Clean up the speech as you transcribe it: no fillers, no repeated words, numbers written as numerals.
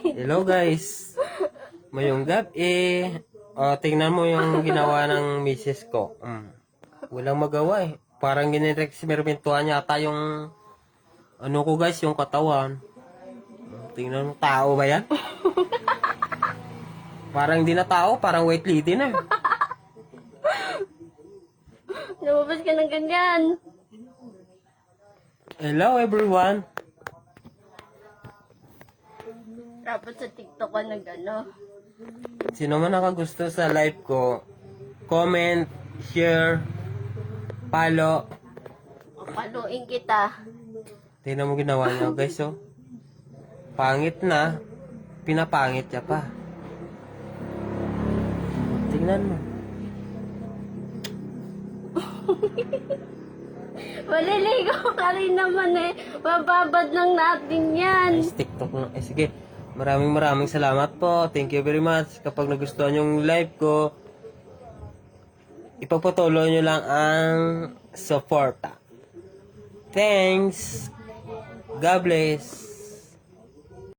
Hello guys. Mayong gabi. Tingnan mo yung ginawa ng misis ko. Walang magawa eh. Parang ginexperimentuhan yata yung ano ko guys, yung katawan. Tingnan mo, tao ba yan? Parang hindi na tao, parang white lady na. Lumabas ka ng ganyan. Hello everyone. Dapat sa TikTok ka nag-ano. Sino man nakagusto sa live ko, comment, share, follow. Paluin kita. Tingnan mo ginawa niya guys oh. Pangit na. Pinapangit niya pa. Tingnan mo. Maliligo ka rin naman eh. Mababad lang natin yan. TikTok na. Sige. Maraming salamat po. Thank you very much. Kapag nagustuhan yung live ko, ipagpatuloy nyo lang ang suporta. Thanks. God bless.